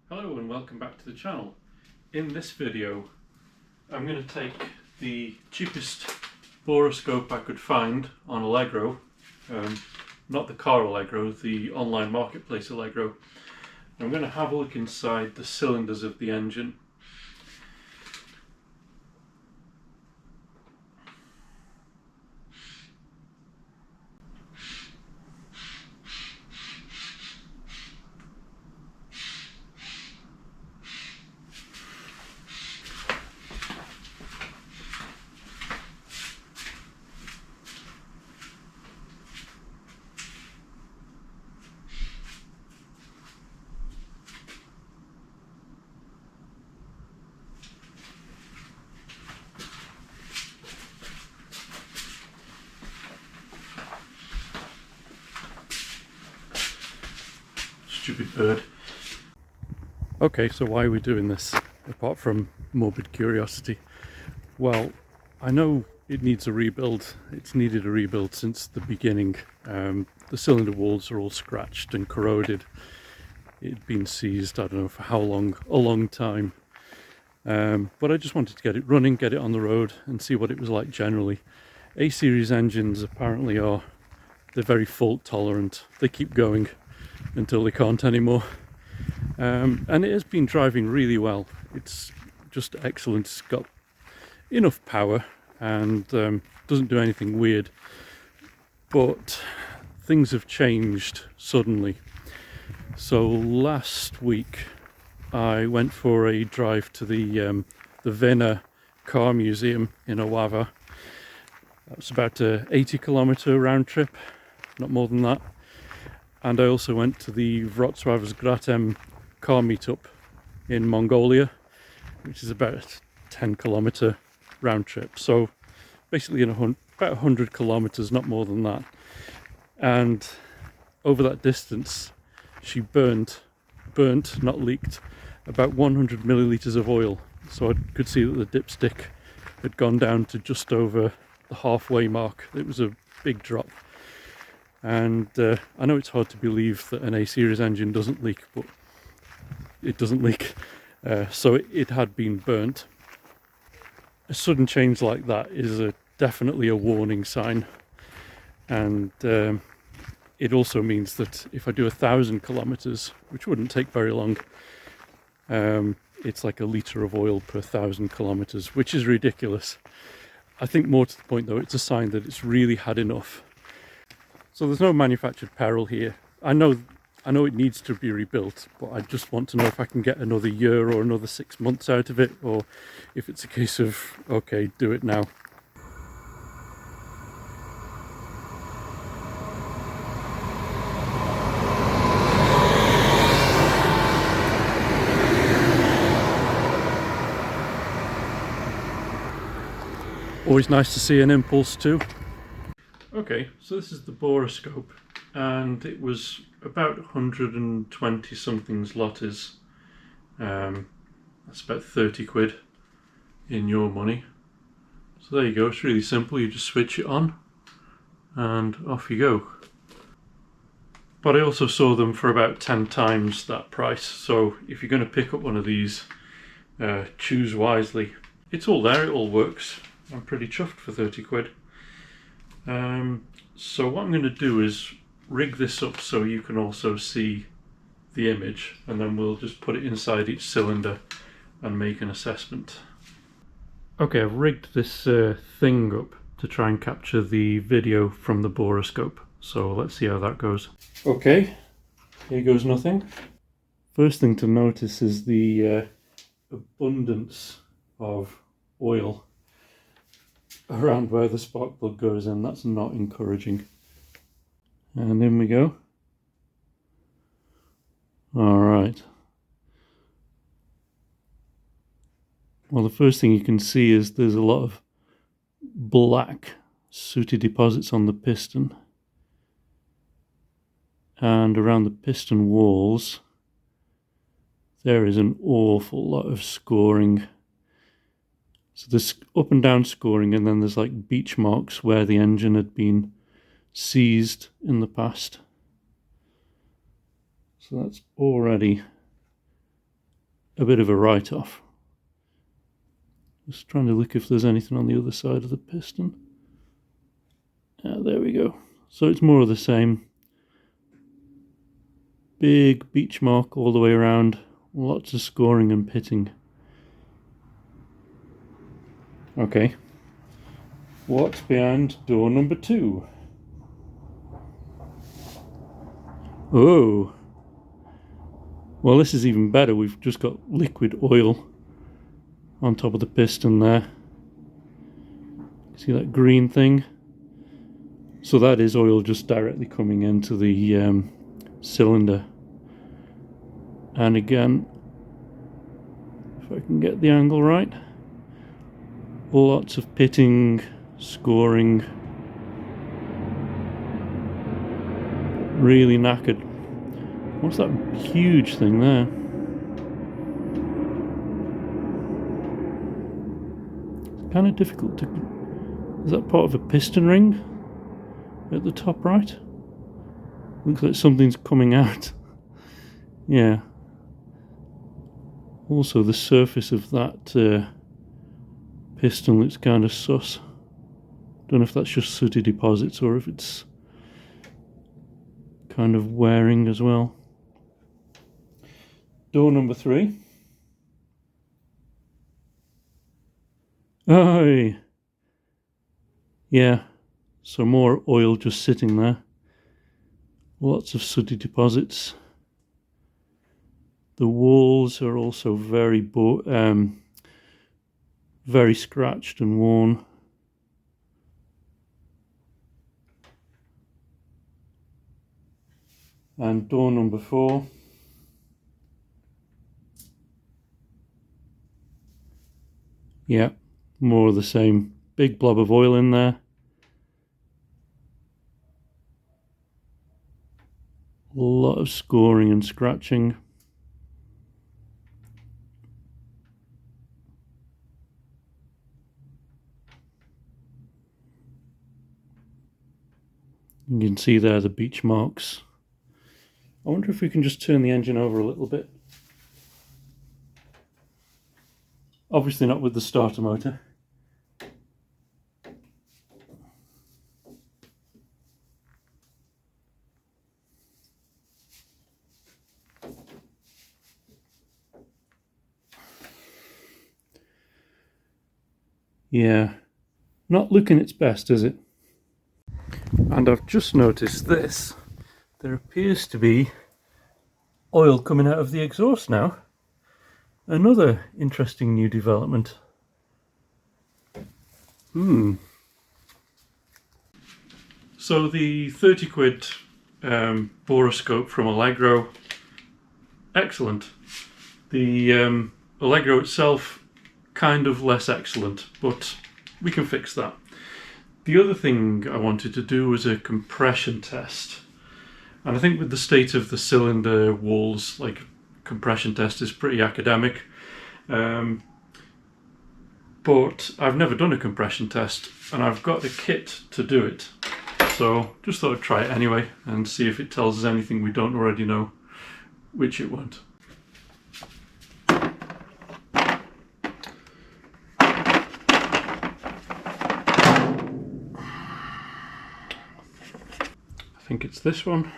Hello and welcome back to the channel. In this video I'm going to take the cheapest boroscope I could find on Allegro, not the car Allegro, the online marketplace Allegro. I'm going to have a look inside the cylinders of the engine. Stupid bird. Okay, so why are we doing this, apart from morbid curiosity? Well, I know it needs a rebuild. It's needed a rebuild since the beginning. The cylinder walls are all scratched and corroded. It'd been seized, I don't know for how long, a long time. But I just wanted to get it running, get it on the road and see what it was like generally. A-series engines apparently they're very fault tolerant. They keep going until they can't anymore. And it has been driving really well. It's just excellent. It's got enough power and doesn't do anything weird. But things have changed suddenly. So last week I went for a drive to the Vienna Car Museum in Oawa. That was about a 80-kilometer round trip, not more than that. And I also went to the Wrocław's car meetup in Mongolia, which is about a 10-kilometer round trip. So basically about 100 kilometers, not more than that. And over that distance, she burnt, not leaked, about 100 milliliters of oil. So I could see that the dipstick had gone down to just over the halfway mark. It was a big drop. And I know it's hard to believe that an A-series engine doesn't leak, but it doesn't leak. So it had been burnt. A sudden change like that is definitely a warning sign. And it also means that if I do 1,000 kilometers, which wouldn't take very long, it's like a litre of oil per 1,000 kilometers, which is ridiculous. I think more to the point though, it's a sign that it's really had enough. So there's no manufactured peril here. I know it needs to be rebuilt, but I just want to know if I can get another year or another 6 months out of it, or if it's a case of, okay, do it now. Always nice to see an impulse too. Okay, so this is the boroscope, and it was about 120 something zlotys. That's about 30 quid in your money. So there you go, it's really simple, you just switch it on and off you go. But I also saw them for about 10 times that price, so if you're going to pick up one of these, choose wisely. It's all there, it all works. I'm pretty chuffed for 30 quid. So what I'm going to do is rig this up so you can also see the image, and then we'll just put it inside each cylinder and make an assessment. Okay, I've rigged this thing up to try and capture the video from the boroscope, so let's see how that goes. Okay, here goes nothing. First thing to notice is the abundance of oil around where the spark plug goes in. That's not encouraging. And in we go. Alright. Well, the first thing you can see is there's a lot of black sooty deposits on the piston. And around the piston walls there is an awful lot of scoring. So there's up and down scoring, and then there's like beach marks where the engine had been seized in the past. So that's already a bit of a write-off. Just trying to look if there's anything on the other side of the piston. There we go. So it's more of the same. Big beach mark all the way around. Lots of scoring and pitting. Okay. What's behind door number 2? Oh. Well, this is even better. We've just got liquid oil on top of the piston there. See that green thing? So that is oil just directly coming into the cylinder. And again, if I can get the angle right, lots of pitting, scoring, really knackered. What's that huge thing there? It's kind of difficult to... Is that part of a piston ring at the top right? Looks like something's coming out. Yeah. Also, the surface of that piston looks kind of sus. Don't know if that's just sooty deposits or if it's kind of wearing as well. Door number 3. Oh, yeah. So more oil just sitting there. Lots of sooty deposits. The walls are also very scratched and worn. And door number 4. Yeah, more of the same. Big blob of oil in there. A lot of scoring and scratching. You can see there the beach marks. I wonder if we can just turn the engine over a little bit. Obviously not with the starter motor. Yeah, not looking its best, is it? And I've just noticed this. There appears to be oil coming out of the exhaust now. Another interesting new development. So the 30 quid boroscope from Allegro, excellent. The Allegro itself, kind of less excellent, but we can fix that. The other thing I wanted to do was a compression test. And I think with the state of the cylinder walls, like, compression test is pretty academic. But I've never done a compression test, and I've got the kit to do it. So just thought I'd try it anyway and see if it tells us anything we don't already know, which it won't. I think it's this one.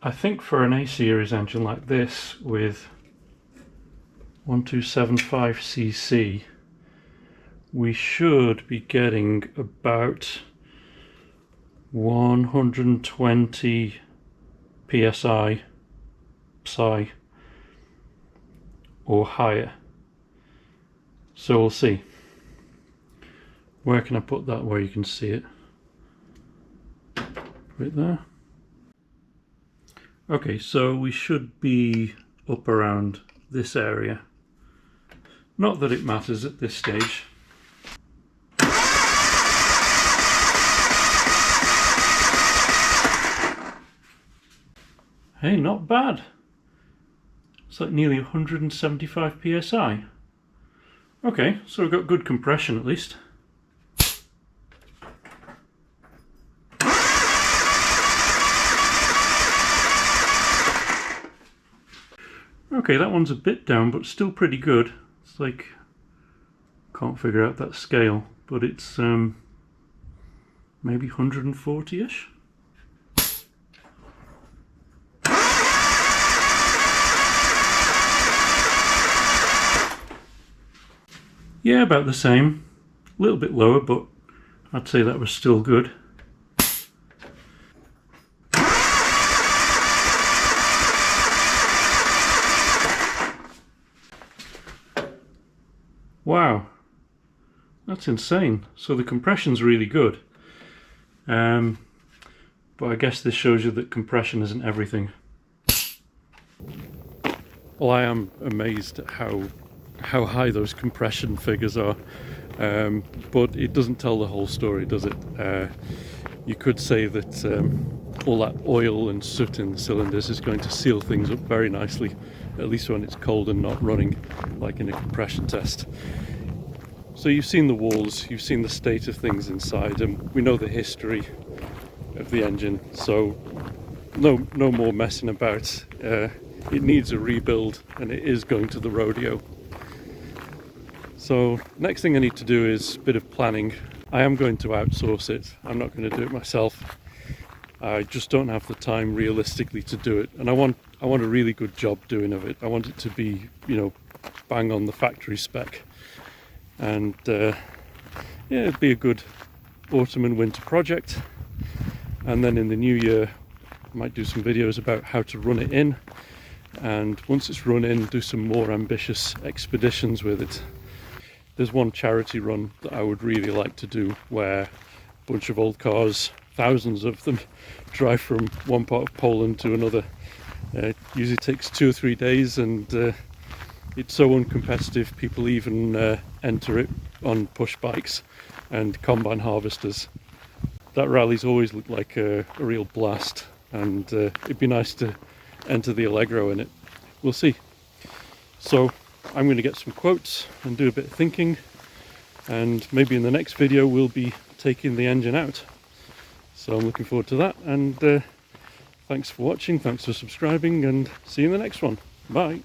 I think for an A series engine like this with 1275cc, we should be getting about 120 psi or higher. So we'll see. Where can I put that where you can see it? Right there. Okay, so we should be up around this area. Not that it matters at this stage. Hey, not bad. It's like nearly 175 psi. Okay, so we've got good compression at least. Okay, that one's a bit down, but still pretty good. It's like, can't figure out that scale, but it's maybe 140-ish. Yeah, about the same. A little bit lower, but I'd say that was still good. Wow, that's insane. So the compression's really good. But I guess this shows you that compression isn't everything. Well, I am amazed at how high those compression figures are, but it doesn't tell the whole story, does it? You could say that all that oil and soot in the cylinders is going to seal things up very nicely, at least when it's cold and not running, like in a compression test. So you've seen the walls, you've seen the state of things inside, and we know the history of the engine, so no more messing about. It needs a rebuild, and it is going to the rodeo. So next thing I need to do is a bit of planning. I am going to outsource it. I'm not going to do it myself. I just don't have the time realistically to do it, and I want a really good job doing of it. I want it to be, you know, bang on the factory spec, and yeah, it'd be a good autumn and winter project. And then in the new year I might do some videos about how to run it in, and once it's run in, do some more ambitious expeditions with it. There's one charity run that I would really like to do, where a bunch of old cars, thousands of them, drive from one part of Poland to another. It usually takes 2 or 3 days, and it's so uncompetitive, people even enter it on push bikes and combine harvesters. That rally's always looked like a real blast, and it'd be nice to enter the Allegro in it. We'll see. So I'm going to get some quotes and do a bit of thinking, and maybe in the next video we'll be taking the engine out. So I'm looking forward to that, and thanks for watching, thanks for subscribing, and see you in the next one. Bye.